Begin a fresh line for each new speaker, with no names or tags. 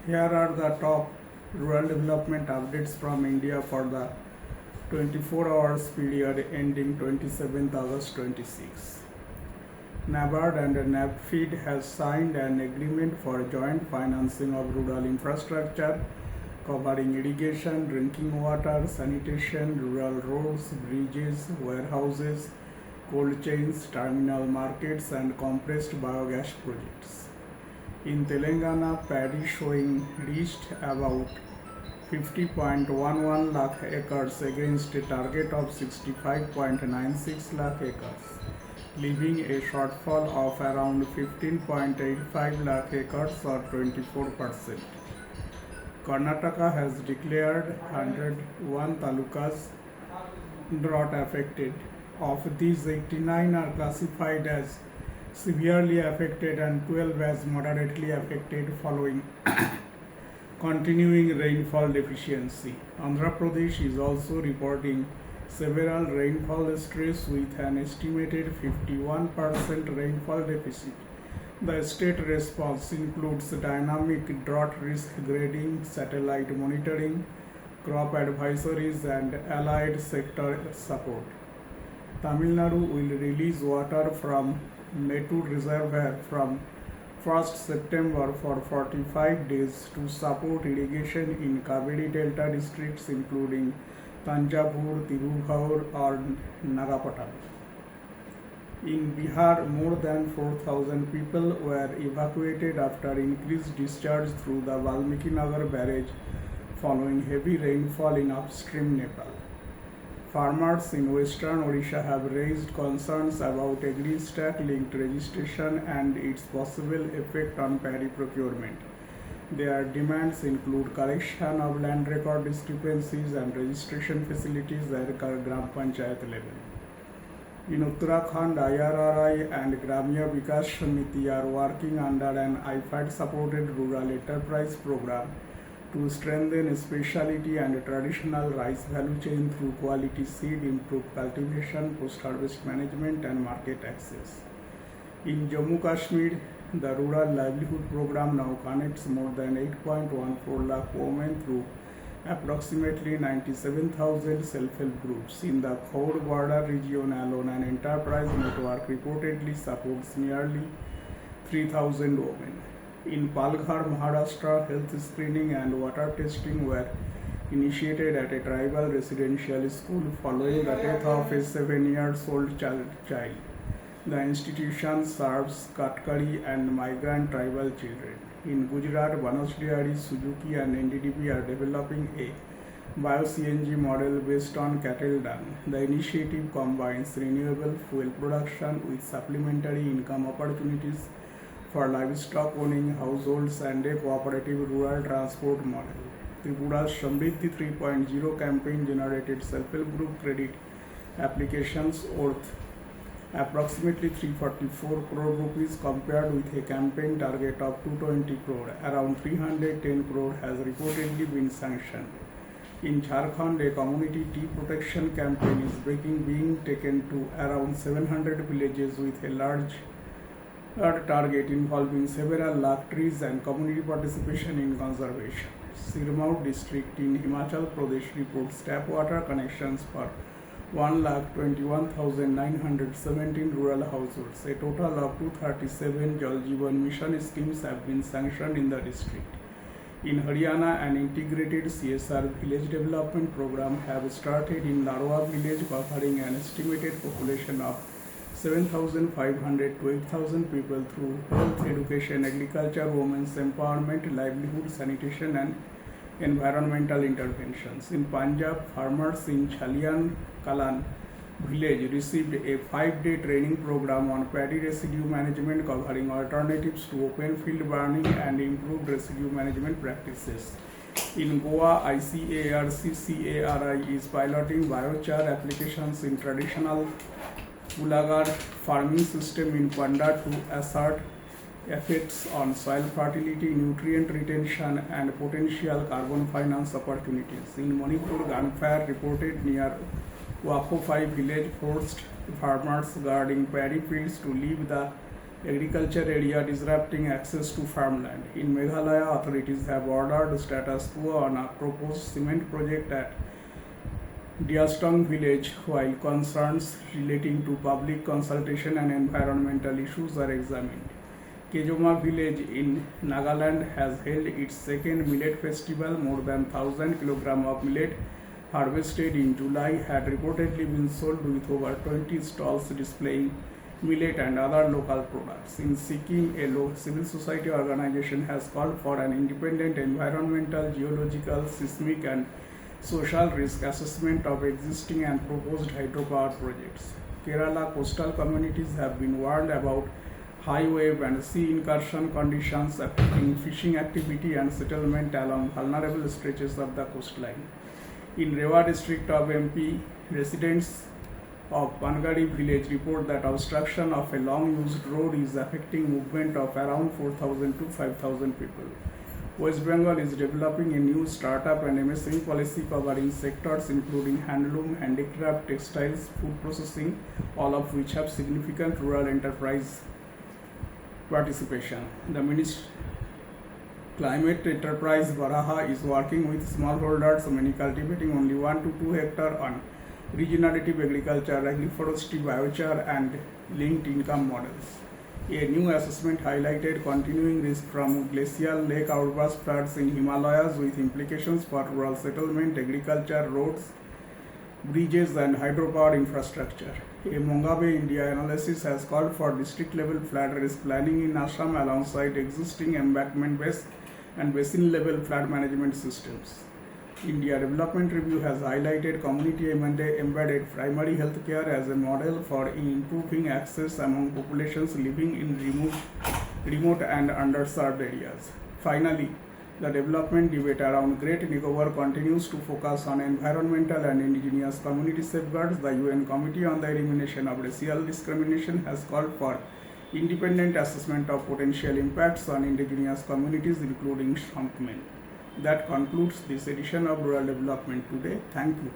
Here are the top rural development updates from India for the 24 hours period ending 27th August 26. NABARD and NABFED has signed an agreement for joint financing of rural infrastructure covering irrigation, drinking water, sanitation, rural roads, bridges, warehouses, cold chains, terminal markets and compressed biogas projects. In Telangana, paddy sowing reached about 50.11 lakh acres against a target of 65.96 lakh acres, leaving a shortfall of around 15.85 lakh acres or 24%. Karnataka has declared 101 talukas drought affected. Of these, 89 are classified as severely affected and 12 as moderately affected following continuing rainfall deficiency. Andhra Pradesh is also reporting several rainfall stress with an estimated 51% rainfall deficit. The state response includes dynamic drought risk grading, satellite monitoring, crop advisories, and allied sector support. Tamil Nadu will release water from Mettur Reservoir from 1st September for 45 days to support irrigation in Kaveri Delta districts including Tanjavur, Tiruvallur and Nagapattinam. In Bihar, more than 4,000 people were evacuated after increased discharge through the Valmiki Nagar barrage following heavy rainfall in upstream Nepal. Farmers in western Odisha have raised concerns about agri-stack linked registration and its possible effect on paddy procurement. Their demands include correction of land record discrepancies and registration facilities at Gram Panchayat level. In Uttarakhand, IRRI and Gramya Vikas Samiti are working under an IFAD supported rural enterprise program to strengthen specialty and traditional rice value chain through quality seed, improved cultivation, post-harvest management and market access. In Jammu Kashmir, the Rural Livelihood Program now connects more than 8.14 lakh women through approximately 97,000 self-help groups. In the Khaur border region alone, an enterprise network reportedly supports nearly 3,000 women. In Palghar, Maharashtra, health screening and water testing were initiated at a tribal residential school following the death of a 7-year-old child. The institution serves Katkari and migrant tribal children. In Gujarat, Banas Dairy, Suzuki and NDDB are developing a bio-CNG model based on cattle dung. The initiative combines renewable fuel production with supplementary income opportunities for livestock owning households and a cooperative rural transport model. Tripura's Samriddhi 3.0 campaign generated self-help group credit applications worth approximately 344 crore rupees compared with a campaign target of 220 crore. Around 310 crore has reportedly been sanctioned. In Jharkhand, a community tea protection campaign is being taken to around 700 villages with a large target involving several lakh trees and community participation in conservation. Sirmaur district in Himachal Pradesh reports tap water connections for 1,21,917 rural households. A total of 237 Jal Jeevan Mission schemes have been sanctioned in the district. In Haryana, an integrated CSR village development program have started in Larwa village covering an estimated population of 7,500 to 8,000 people through health, education, agriculture, women's empowerment, livelihood, sanitation and environmental interventions. In Punjab, farmers in Chalian Kalan village received a 5-day training program on paddy residue management covering alternatives to open field burning and improved residue management practices. In Goa, ICARC-CARI is piloting biochar applications in traditional Ulagar farming system in Panda to assert effects on soil fertility, nutrient retention and potential carbon finance opportunities. In Manipur, gunfire reported near Wakofai village forced farmers guarding paddy fields to leave the agriculture area disrupting access to farmland. In Meghalaya, authorities have ordered status quo on a proposed cement project at Diastong village, while concerns relating to public consultation and environmental issues are examined. Kejoma village in Nagaland has held its second millet festival. More than 1,000 kg of millet harvested in July had reportedly been sold, with over 20 stalls displaying millet and other local products. In Sikkim, a civil society organization has called for an independent environmental, geological, seismic and social risk assessment of existing and proposed hydropower projects. Kerala coastal communities have been warned about high wave and sea incursion conditions affecting fishing activity and settlement along vulnerable stretches of the coastline. In Rewa district of MP, residents of Pangari village report that obstruction of a long used road is affecting movement of around 4,000 to 5,000 people. West Bengal is developing a new startup and MSME policy covering sectors including handloom, handicraft, textiles, food processing, all of which have significant rural enterprise participation. The Climate Enterprise Varaha is working with smallholders, many cultivating only 1 to 2 hectare on regenerative agriculture, agroforestry, biochar and linked income models. A new assessment highlighted continuing risk from glacial lake outburst floods in Himalayas with implications for rural settlement, agriculture, roads, bridges and hydropower infrastructure. A Mongabe India analysis has called for district-level flood risk planning in Assam alongside existing embankment-based and basin-level flood management systems. India Development Review has highlighted community-embedded primary health care as a model for improving access among populations living in remote and underserved areas. Finally, the development debate around Great Nicobar continues to focus on environmental and indigenous community safeguards. The UN Committee on the Elimination of Racial Discrimination has called for independent assessment of potential impacts on indigenous communities, including Shangmen. That concludes this edition of Rural Development Today. Thank you.